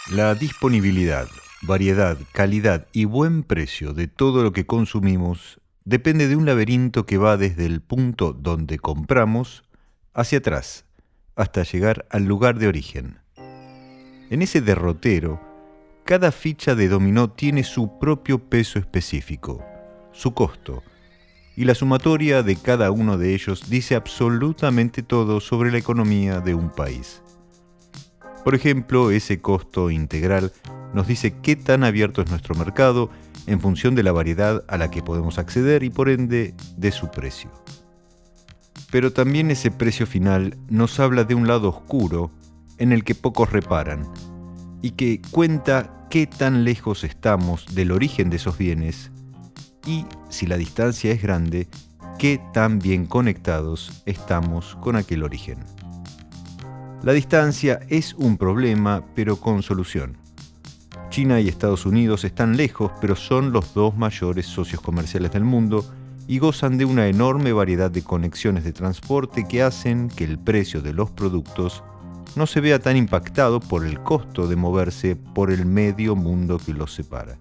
La disponibilidad, variedad, calidad y buen precio de todo lo que consumimos depende de un laberinto que va desde el punto donde compramos hacia atrás, hasta llegar al lugar de origen. En ese derrotero, cada ficha de dominó tiene su propio peso específico, su costo, y la sumatoria de cada uno de ellos dice absolutamente todo sobre la economía de un país. Por ejemplo, ese costo integral nos dice qué tan abierto es nuestro mercado en función de la variedad a la que podemos acceder y por ende de su precio. Pero también ese precio final nos habla de un lado oscuro en el que pocos reparan y que cuenta qué tan lejos estamos del origen de esos bienes y, si la distancia es grande, qué tan bien conectados estamos con aquel origen. La distancia es un problema, pero con solución. China y Estados Unidos están lejos, pero son los dos mayores socios comerciales del mundo y gozan de una enorme variedad de conexiones de transporte que hacen que el precio de los productos no se vea tan impactado por el costo de moverse por el medio mundo que los separa.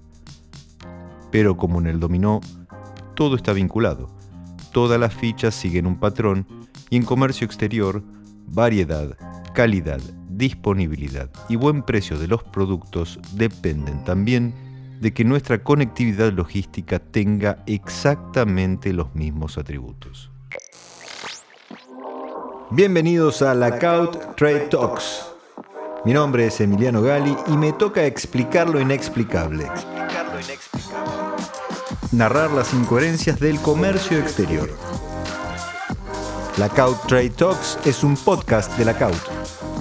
Pero como en el dominó, todo está vinculado. Todas las fichas siguen un patrón y en comercio exterior, variedad, calidad, disponibilidad y buen precio de los productos dependen también de que nuestra conectividad logística tenga exactamente los mismos atributos. Bienvenidos a Lackaut Trade Talks. Mi nombre es Emiliano Gali y me toca explicar lo inexplicable. Narrar las incoherencias del comercio exterior. Lackaut Trade Talks es un podcast de Lackaut.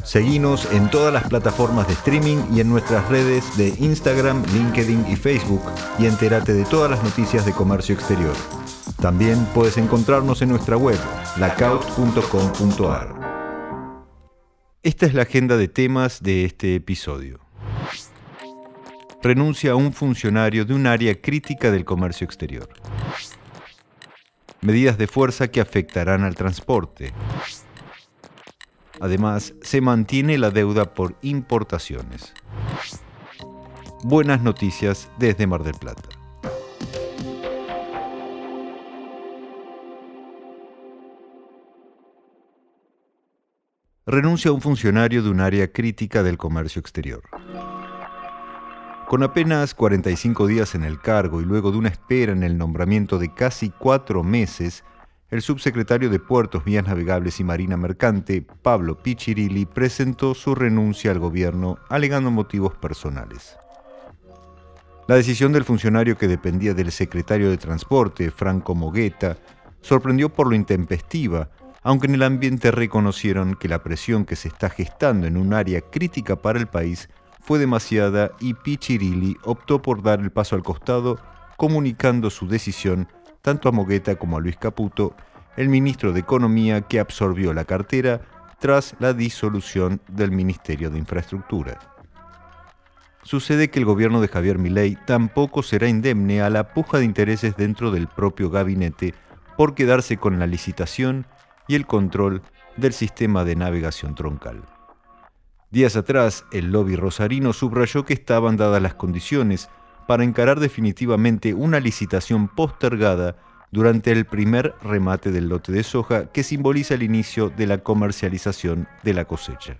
Seguinos en todas las plataformas de streaming y en nuestras redes de Instagram, LinkedIn y Facebook y entérate de todas las noticias de comercio exterior. También puedes encontrarnos en nuestra web, lackaut.com.ar. Esta es la agenda de temas de este episodio. Renuncia a un funcionario de un área crítica del comercio exterior. Medidas de fuerza que afectarán al transporte. Además, se mantiene la deuda por importaciones. Buenas noticias desde Mar del Plata. Renuncia a un funcionario de un área crítica del comercio exterior. Con apenas 45 días en el cargo y luego de una espera en el nombramiento de casi 4 meses, el subsecretario de Puertos, Vías Navegables y Marina Mercante, Pablo Piccirilli, presentó su renuncia al gobierno alegando motivos personales. La decisión del funcionario que dependía del secretario de Transporte, Franco Mogueta, sorprendió por lo intempestiva, aunque en el ambiente reconocieron que la presión que se está gestando en un área crítica para el país fue demasiada y Piccirilli optó por dar el paso al costado, comunicando su decisión tanto a Mogueta como a Luis Caputo, el ministro de Economía que absorbió la cartera tras la disolución del Ministerio de Infraestructura. Sucede que el gobierno de Javier Milei tampoco será indemne a la puja de intereses dentro del propio gabinete por quedarse con la licitación y el control del sistema de navegación troncal. Días atrás, el lobby rosarino subrayó que estaban dadas las condiciones para encarar definitivamente una licitación postergada durante el primer remate del lote de soja que simboliza el inicio de la comercialización de la cosecha.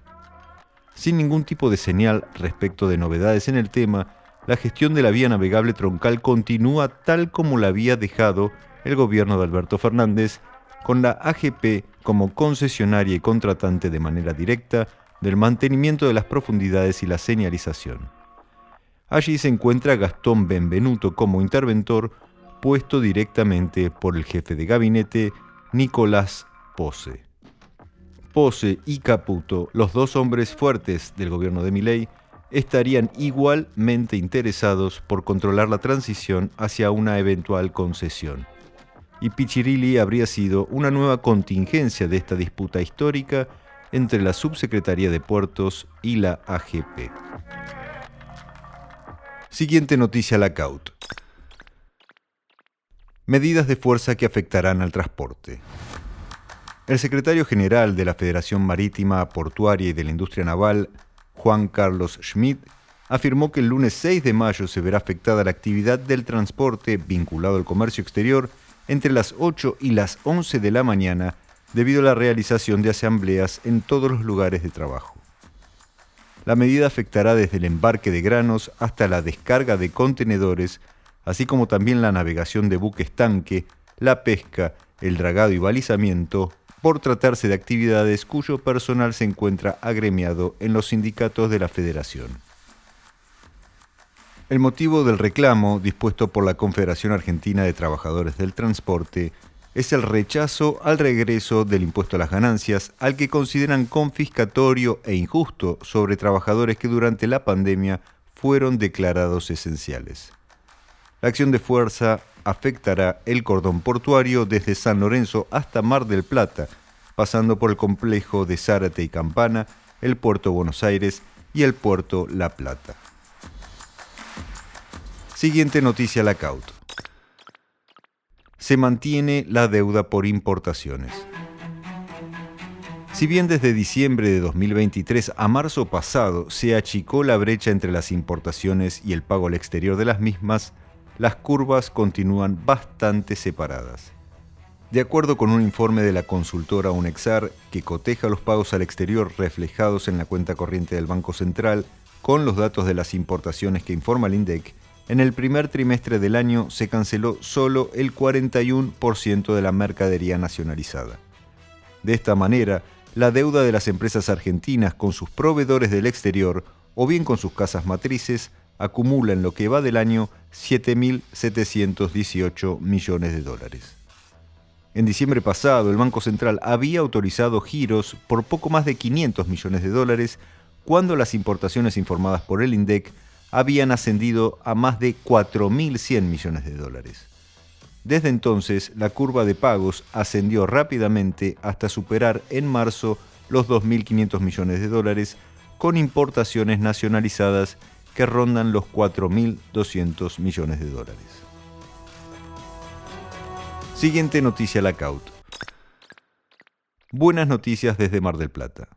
Sin ningún tipo de señal respecto de novedades en el tema, la gestión de la vía navegable troncal continúa tal como la había dejado el gobierno de Alberto Fernández, con la AGP como concesionaria y contratante de manera directa del mantenimiento de las profundidades y la señalización. Allí se encuentra Gastón Benvenuto como interventor, puesto directamente por el jefe de gabinete, Nicolás Posse. Posse y Caputo, los dos hombres fuertes del gobierno de Milei, estarían igualmente interesados por controlar la transición hacia una eventual concesión. Y Piccirilli habría sido una nueva contingencia de esta disputa histórica entre la Subsecretaría de Puertos y la AGP. Siguiente noticia Lackaut. Medidas de fuerza que afectarán al transporte. El secretario general de la Federación Marítima, Portuaria y de la Industria Naval, Juan Carlos Schmidt, afirmó que el lunes 6 de mayo se verá afectada la actividad del transporte vinculado al comercio exterior entre las 8 y las 11 de la mañana debido a la realización de asambleas en todos los lugares de trabajo. La medida afectará desde el embarque de granos hasta la descarga de contenedores, así como también la navegación de buques tanque, la pesca, el dragado y balizamiento, por tratarse de actividades cuyo personal se encuentra agremiado en los sindicatos de la Federación. El motivo del reclamo, dispuesto por la Confederación Argentina de Trabajadores del Transporte, es el rechazo al regreso del impuesto a las ganancias, al que consideran confiscatorio e injusto sobre trabajadores que durante la pandemia fueron declarados esenciales. La acción de fuerza afectará el cordón portuario desde San Lorenzo hasta Mar del Plata, pasando por el complejo de Zárate y Campana, el puerto Buenos Aires y el puerto La Plata. Siguiente noticia Lackaut. Se mantiene la deuda por importaciones. Si bien desde diciembre de 2023 a marzo pasado se achicó la brecha entre las importaciones y el pago al exterior de las mismas, las curvas continúan bastante separadas. De acuerdo con un informe de la consultora Unexar, que coteja los pagos al exterior reflejados en la cuenta corriente del Banco Central con los datos de las importaciones que informa el INDEC, en el primer trimestre del año se canceló solo el 41% de la mercadería nacionalizada. De esta manera, la deuda de las empresas argentinas con sus proveedores del exterior o bien con sus casas matrices acumula en lo que va del año 7.718 millones de dólares. En diciembre pasado, el Banco Central había autorizado giros por poco más de 500 millones de dólares, cuando las importaciones informadas por el INDEC habían ascendido a más de 4.100 millones de dólares. Desde entonces, la curva de pagos ascendió rápidamente hasta superar en marzo los 2.500 millones de dólares, con importaciones nacionalizadas que rondan los 4.200 millones de dólares. Siguiente noticia Lackaut. Buenas noticias desde Mar del Plata.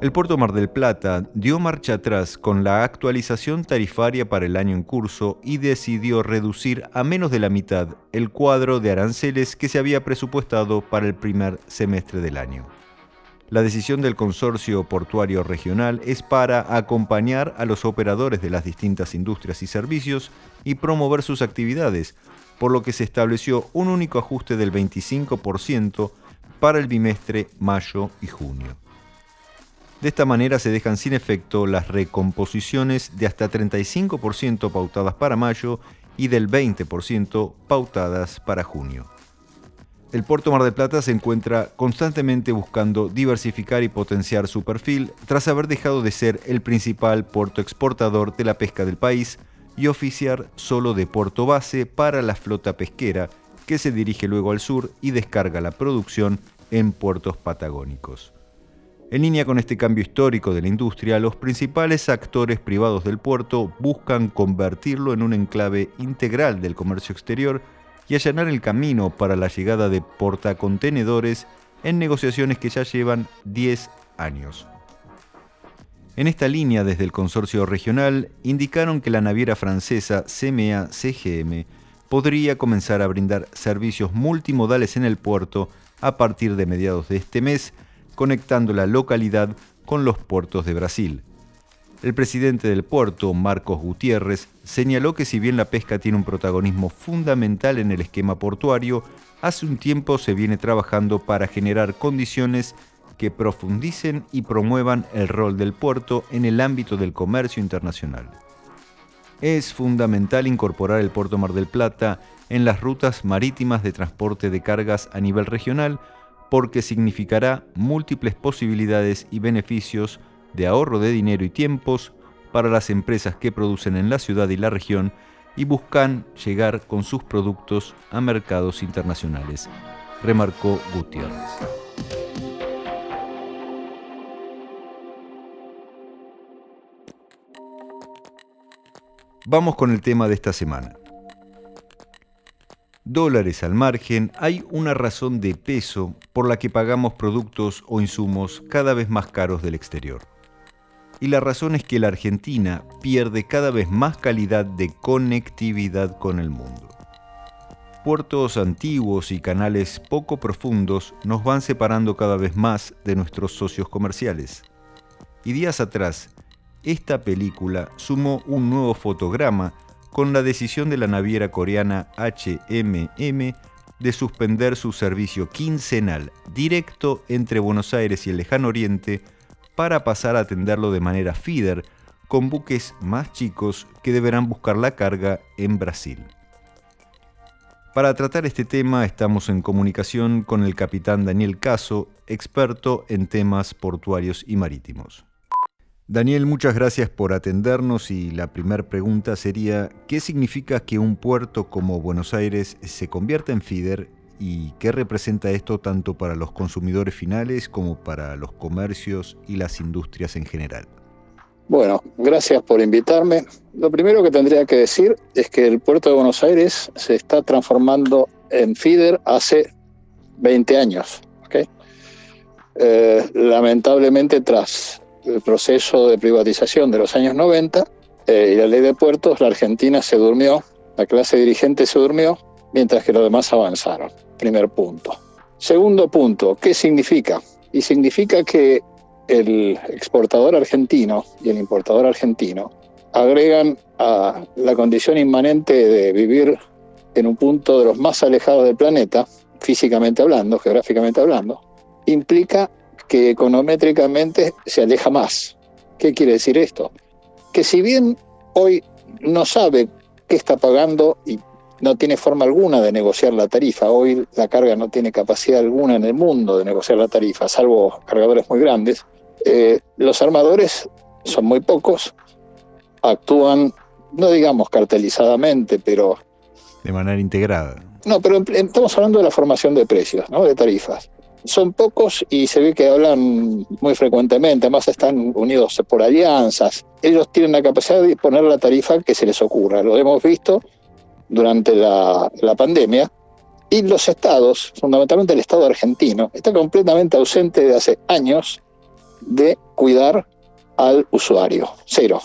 El Puerto Mar del Plata dio marcha atrás con la actualización tarifaria para el año en curso y decidió reducir a menos de la mitad el cuadro de aranceles que se había presupuestado para el primer semestre del año. La decisión del Consorcio Portuario Regional es para acompañar a los operadores de las distintas industrias y servicios y promover sus actividades, por lo que se estableció un único ajuste del 25% para el bimestre mayo y junio. De esta manera se dejan sin efecto las recomposiciones de hasta 35% pautadas para mayo y del 20% pautadas para junio. El Puerto Mar del Plata se encuentra constantemente buscando diversificar y potenciar su perfil tras haber dejado de ser el principal puerto exportador de la pesca del país y oficiar solo de puerto base para la flota pesquera, que se dirige luego al sur y descarga la producción en puertos patagónicos. En línea con este cambio histórico de la industria, los principales actores privados del puerto buscan convertirlo en un enclave integral del comercio exterior y allanar el camino para la llegada de portacontenedores en negociaciones que ya llevan 10 años. En esta línea, desde el consorcio regional, indicaron que la naviera francesa CMA CGM podría comenzar a brindar servicios multimodales en el puerto a partir de mediados de este mes, conectando la localidad con los puertos de Brasil. El presidente del puerto, Marcos Gutiérrez, señaló que si bien la pesca tiene un protagonismo fundamental en el esquema portuario, hace un tiempo se viene trabajando para generar condiciones que profundicen y promuevan el rol del puerto en el ámbito del comercio internacional. Es fundamental incorporar el Puerto Mar del Plata en las rutas marítimas de transporte de cargas a nivel regional, porque significará múltiples posibilidades y beneficios de ahorro de dinero y tiempos para las empresas que producen en la ciudad y la región y buscan llegar con sus productos a mercados internacionales, remarcó Gutiérrez. Vamos con el tema de esta semana. Dólares al margen, hay una razón de peso por la que pagamos productos o insumos cada vez más caros del exterior. Y la razón es que la Argentina pierde cada vez más calidad de conectividad con el mundo. Puertos antiguos y canales poco profundos nos van separando cada vez más de nuestros socios comerciales. Y días atrás, esta película sumó un nuevo fotograma con la decisión de la naviera coreana HMM de suspender su servicio quincenal directo entre Buenos Aires y el Lejano Oriente para pasar a atenderlo de manera feeder con buques más chicos que deberán buscar la carga en Brasil. Para tratar este tema estamos en comunicación con el capitán Daniel Caso, experto en temas portuarios y marítimos. Daniel, muchas gracias por atendernos y la primera pregunta sería, ¿qué significa que un puerto como Buenos Aires se convierta en feeder y qué representa esto tanto para los consumidores finales como para los comercios y las industrias en general? Bueno, gracias por invitarme. Lo primero que tendría que decir es que el puerto de Buenos Aires se está transformando en feeder hace 20 años. ¿Okay? Lamentablemente, tras el proceso de privatización de los años 90 y la ley de puertos, la Argentina se durmió, la clase dirigente se durmió, mientras que los demás avanzaron. Primer punto. Segundo punto, ¿qué significa? Y significa que el exportador argentino y el importador argentino agregan a la condición inmanente de vivir en un punto de los más alejados del planeta, físicamente hablando, geográficamente hablando, implica que econométricamente se aleja más. ¿Qué quiere decir esto? Que si bien hoy no sabe qué está pagando y no tiene forma alguna de negociar la tarifa, hoy la carga no tiene capacidad alguna en el mundo de negociar la tarifa, salvo cargadores muy grandes, los armadores son muy pocos, actúan, no digamos cartelizadamente, pero... De manera integrada. No, pero estamos hablando de la formación de precios, ¿no? De tarifas. Son pocos y se ve que hablan muy frecuentemente, además están unidos por alianzas. Ellos tienen la capacidad de poner la tarifa que se les ocurra. Lo hemos visto durante la pandemia. Y los estados, fundamentalmente el Estado argentino, está completamente ausente de hace años de cuidar al usuario. Cero.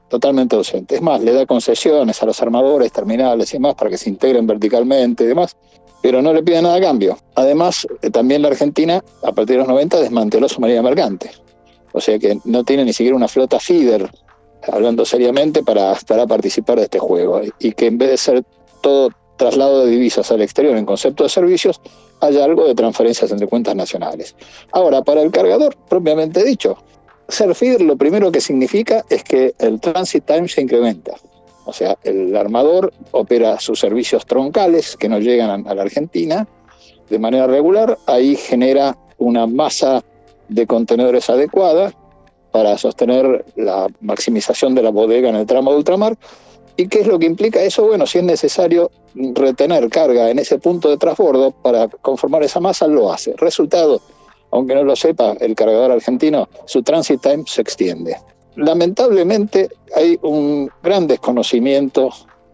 Totalmente ausente. Es más, le da concesiones a los armadores, terminales y demás para que se integren verticalmente y demás, pero no le pide nada a cambio. Además, también la Argentina, a partir de los 90, desmanteló su marina mercante. O sea que no tiene ni siquiera una flota feeder, hablando seriamente, para participar de este juego. Y que en vez de ser todo traslado de divisas al exterior en concepto de servicios, haya algo de transferencias entre cuentas nacionales. Ahora, para el cargador, propiamente dicho, ser feeder lo primero que significa es que el transit time se incrementa. O sea, el armador opera sus servicios troncales que no llegan a la Argentina de manera regular. Ahí genera una masa de contenedores adecuada para sostener la maximización de la bodega en el tramo de ultramar. ¿Y qué es lo que implica eso? Bueno, si es necesario retener carga en ese punto de transbordo para conformar esa masa, lo hace. Resultado, aunque no lo sepa el cargador argentino, su transit time se extiende. Lamentablemente hay un gran desconocimiento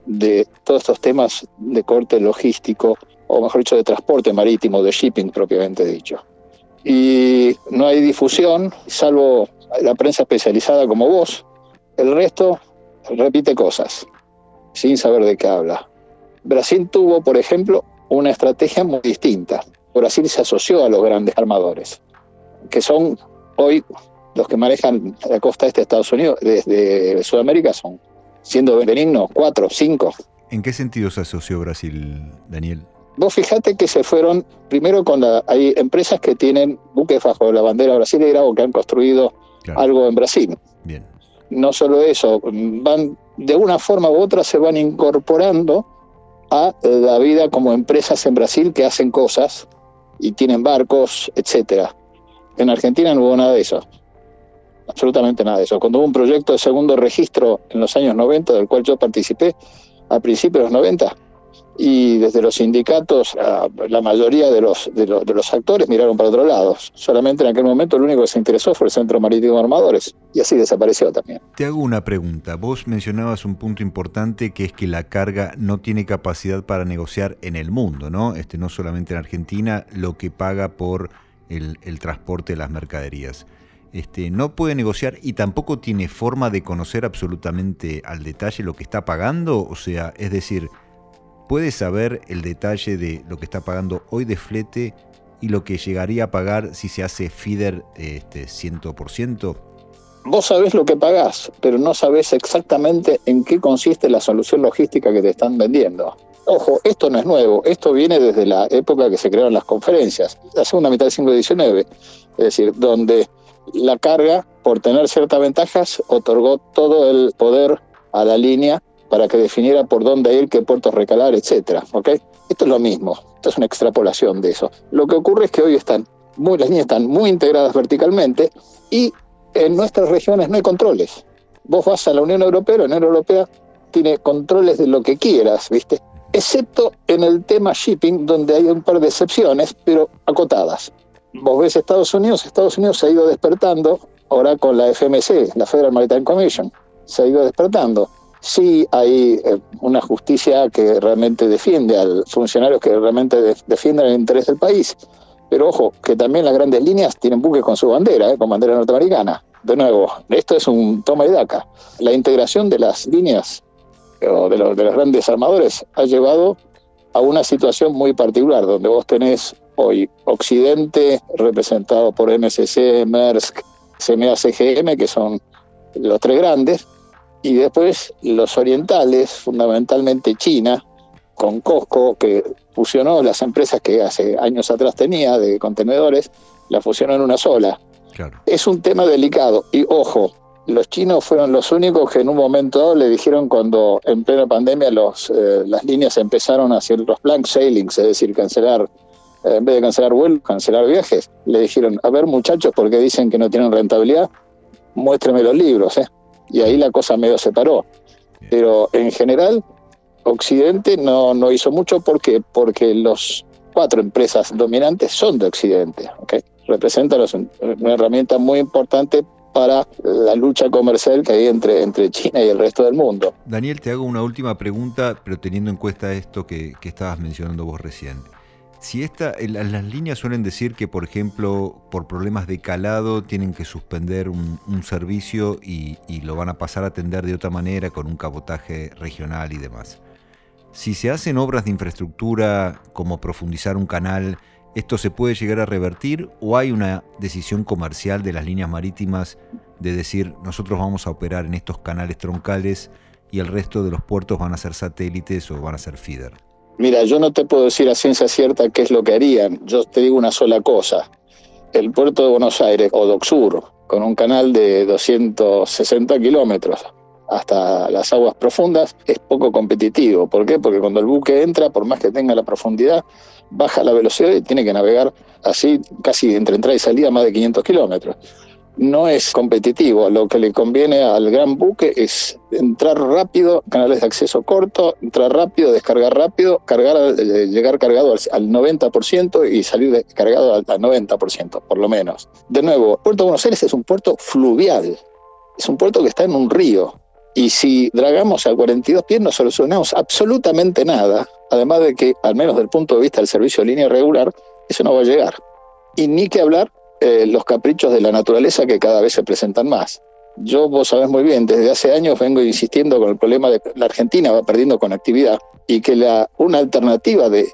de todos estos temas de corte logístico, o mejor dicho, de transporte marítimo, de shipping propiamente dicho. Y no hay difusión, salvo la prensa especializada como vos. El resto repite cosas, sin saber de qué habla. Brasil tuvo, por ejemplo, una estrategia muy distinta. Brasil se asoció a los grandes armadores, que son hoy los que manejan la costa este de Estados Unidos, desde Sudamérica, son, siendo benignos, 4, 5. ¿En qué sentido se asoció Brasil, Daniel? Vos fijate que se fueron, primero hay empresas que tienen buques bajo la bandera brasilera o que han construido algo en Brasil. Bien. No solo eso, van de una forma u otra se van incorporando a la vida como empresas en Brasil que hacen cosas y tienen barcos, etcétera. En Argentina no hubo nada de eso. Absolutamente nada de eso. Cuando hubo un proyecto de segundo registro en los años 90, del cual yo participé a principios de los 90, y desde los sindicatos la mayoría de los actores miraron para otro lado. Solamente en aquel momento el único que se interesó fue el Centro Marítimo de Armadores, y así desapareció también. Te hago una pregunta. Vos mencionabas un punto importante, que es que la carga no tiene capacidad para negociar en el mundo, ¿no? No solamente en Argentina, lo que paga por el transporte de las mercaderías. no puede negociar y tampoco tiene forma de conocer absolutamente al detalle lo que está pagando. O sea, es decir, puede saber el detalle de lo que está pagando hoy de flete y lo que llegaría a pagar si se hace feeder 100%. Vos sabés lo que pagás, pero no sabés exactamente en qué consiste la solución logística que te están vendiendo. Ojo, esto no es nuevo, esto viene desde la época que se crearon las conferencias, la segunda mitad del siglo XIX, es decir, donde la carga, por tener ciertas ventajas, otorgó todo el poder a la línea para que definiera por dónde ir, qué puertos recalar, etc. ¿Okay? Esto es lo mismo, esto es una extrapolación de eso. Lo que ocurre es que hoy las líneas están muy integradas verticalmente y en nuestras regiones no hay controles. Vos vas a la Unión Europea, la Unión Europea tiene controles de lo que quieras, ¿viste? Excepto en el tema shipping, donde hay un par de excepciones, pero acotadas. Vos ves Estados Unidos se ha ido despertando, ahora con la FMC, la Federal Maritime Commission, se ha ido despertando. Sí hay una justicia que realmente defiende a los funcionarios que realmente defienden el interés del país. Pero ojo, que también las grandes líneas tienen buques con su bandera, con bandera norteamericana. De nuevo, esto es un toma y daca. La integración de las líneas o de los grandes armadores ha llevado a una situación muy particular, donde vos tenés hoy Occidente representado por MSC, Maersk, CMA CGM, que son los tres grandes, y después los orientales, fundamentalmente China, con COSCO, que fusionó las empresas que hace años atrás tenía de contenedores, la fusionó en una sola. Claro. Es un tema delicado. Y ojo, los chinos fueron los únicos que en un momento dado le dijeron, cuando en plena pandemia las líneas empezaron a hacer los blank sailings, es decir, cancelar, en vez de cancelar vuelos, cancelar viajes, le dijeron, a ver muchachos, porque dicen que no tienen rentabilidad, muéstrenme los libros, ¿eh? Y ahí la cosa medio se paró. Pero en general Occidente no hizo mucho porque los 4 empresas dominantes son de Occidente, ¿okay? Representan una herramienta muy importante para la lucha comercial que hay entre China y el resto del mundo. Daniel, te hago una última pregunta, pero teniendo en cuenta esto que estabas mencionando vos recién. Si las líneas suelen decir que, por ejemplo, por problemas de calado tienen que suspender un servicio y lo van a pasar a atender de otra manera con un cabotaje regional y demás. Si se hacen obras de infraestructura como profundizar un canal, ¿esto se puede llegar a revertir o hay una decisión comercial de las líneas marítimas de decir nosotros vamos a operar en estos canales troncales y el resto de los puertos van a ser satélites o van a ser feeder? Mira, yo no te puedo decir a ciencia cierta qué es lo que harían. Yo te digo una sola cosa. El puerto de Buenos Aires, o Docsur, con un canal de 260 kilómetros hasta las aguas profundas, es poco competitivo. ¿Por qué? Porque cuando el buque entra, por más que tenga la profundidad, baja la velocidad y tiene que navegar así casi entre entrada y salida más de 500 kilómetros. No es competitivo. Lo que le conviene al gran buque es entrar rápido, canales de acceso corto, entrar rápido, descargar rápido, llegar cargado al 90% y salir cargado al 90%, por lo menos. De nuevo, Puerto de Buenos Aires es un puerto fluvial, es un puerto que está en un río. Y si dragamos a 42 pies no solucionamos absolutamente nada, además de que, al menos desde el punto de vista del servicio de línea regular, eso no va a llegar. Y ni que hablar los caprichos de la naturaleza que cada vez se presentan más. Vos sabés muy bien, desde hace años vengo insistiendo con el problema de que la Argentina va perdiendo conectividad y que una alternativa de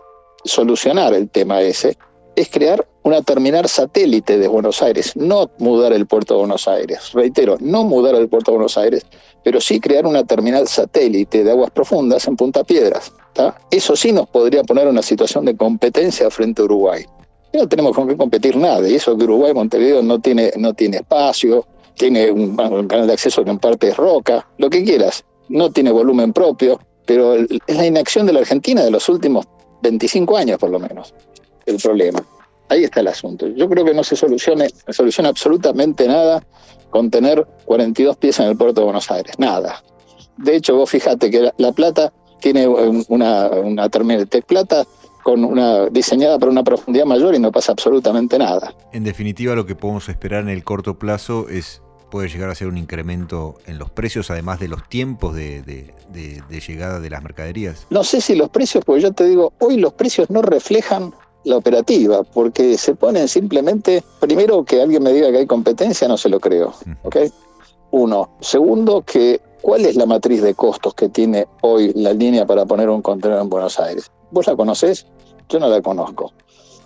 solucionar el tema ese es crear una terminal satélite de Buenos Aires, no mudar el puerto de Buenos Aires. Reitero, no mudar el puerto de Buenos Aires, pero sí crear una terminal satélite de aguas profundas en Punta Piedras, ¿tá? Eso sí nos podría poner en una situación de competencia frente a Uruguay. No tenemos con qué competir nada, y eso que Uruguay, Montevideo, no tiene espacio, tiene un canal de acceso que en parte es roca, lo que quieras, no tiene volumen propio, pero es la inacción de la Argentina de los últimos 25 años por lo menos el problema. Ahí está el asunto. Yo creo que no se soluciona absolutamente nada con tener 42 pies en el puerto de Buenos Aires, nada. De hecho, vos fijate que La Plata tiene una terminal de Plata diseñada para una profundidad mayor y no pasa absolutamente nada. En definitiva, lo que podemos esperar en el corto plazo puede llegar a ser un incremento en los precios, además de los tiempos de llegada de las mercaderías. No sé si los precios, porque yo te digo, hoy los precios no reflejan la operativa, porque se ponen simplemente, primero que alguien me diga que hay competencia, no se lo creo, ¿ok? Uno. Segundo, que ¿cuál es la matriz de costos que tiene hoy la línea para poner un contenedor en Buenos Aires? ¿Vos la conocés? Yo no la conozco.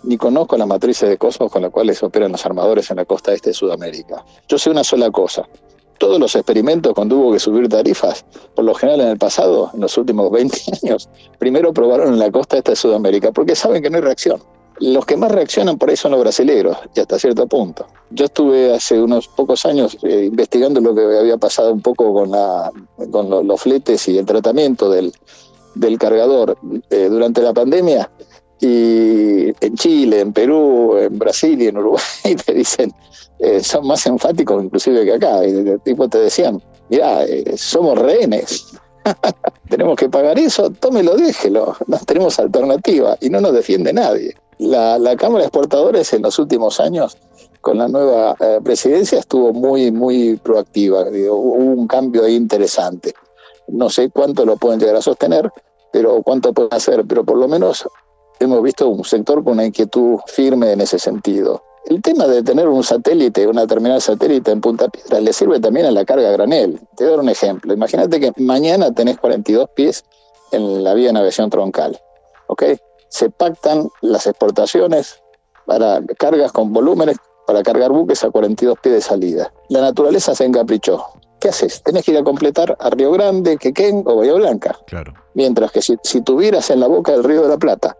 Ni conozco las matrices de costos con las cuales operan los armadores en la costa este de Sudamérica. Yo sé una sola cosa. Todos los experimentos cuando hubo que subir tarifas, por lo general en el pasado, en los últimos 20 años, primero probaron en la costa este de Sudamérica, porque saben que no hay reacción. Los que más reaccionan por ahí son los brasileros, y hasta cierto punto. Yo estuve hace unos pocos años investigando lo que había pasado un poco con los fletes y el tratamiento del cargador durante la pandemia, y en Chile, en Perú, en Brasil y en Uruguay te dicen, son más enfáticos inclusive que acá, y de tipo te decían, mirá, somos rehenes, tenemos que pagar eso, tómelo, déjelo, no tenemos alternativa, y no nos defiende nadie. La Cámara de Exportadores en los últimos años, con la nueva presidencia, estuvo muy, muy proactiva. Hubo un cambio ahí interesante. No sé cuánto lo pueden llegar a sostener, pero cuánto pueden hacer, pero por lo menos hemos visto un sector con una inquietud firme en ese sentido. El tema de tener un satélite, una terminal satélite en Punta Piedras, le sirve también a la carga a granel. Te voy a dar un ejemplo. Imagínate que mañana tenés 42 pies en la vía de navegación troncal, ¿ok? Se pactan las exportaciones para cargas con volúmenes para cargar buques a 42 pies de salida. La naturaleza se encaprichó. ¿Qué haces? Tenés que ir a completar a Río Grande, Quequén o Bahía Blanca. Claro. Mientras que si tuvieras en la boca del Río de la Plata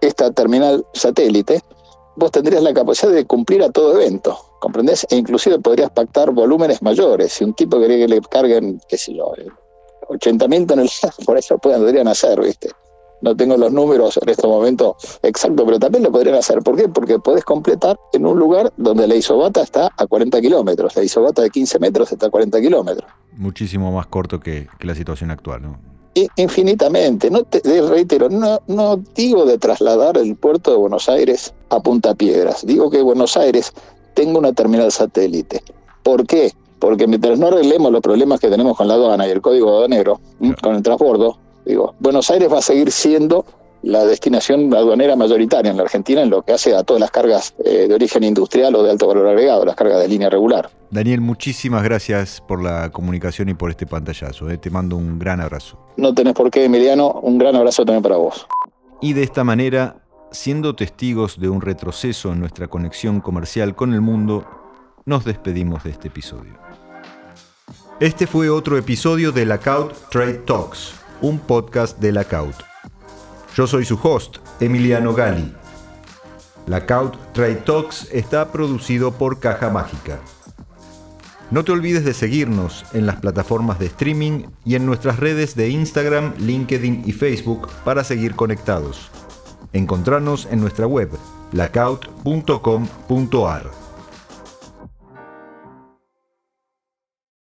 esta terminal satélite, vos tendrías la capacidad de cumplir a todo evento, ¿comprendés? E inclusive podrías pactar volúmenes mayores. Si un tipo quería que le carguen, qué sé yo, 80.000 toneladas, por eso podrían hacer, ¿viste? No tengo los números en este momento exactos, pero también lo podrían hacer. ¿Por qué? Porque podés completar en un lugar donde la isobata está a 40 kilómetros. La isobata de 15 metros está a 40 kilómetros. Muchísimo más corto que la situación actual, ¿no? Infinitamente. Reitero, no digo de trasladar el puerto de Buenos Aires a Punta Piedras. Digo que Buenos Aires tenga una terminal satélite. ¿Por qué? Porque mientras no arreglemos los problemas que tenemos con la aduana y el código aduanero, con el transbordo, Buenos Aires va a seguir siendo la destinación aduanera mayoritaria en la Argentina en lo que hace a todas las cargas de origen industrial o de alto valor agregado, las cargas de línea regular. Daniel, muchísimas gracias por la comunicación y por este pantallazo. Te mando un gran abrazo. No tenés por qué, Emiliano. Un gran abrazo también para vos. Y de esta manera, siendo testigos de un retroceso en nuestra conexión comercial con el mundo, nos despedimos de este episodio. Este fue otro episodio de Lacaut Trade Talks, un podcast de Lacaut. Yo soy su host, Emiliano Gali. Lacaut Trade Talks está producido por Caja Mágica. No te olvides de seguirnos en las plataformas de streaming y en nuestras redes de Instagram, LinkedIn y Facebook para seguir conectados. Encontrarnos en nuestra web, lacaut.com.ar.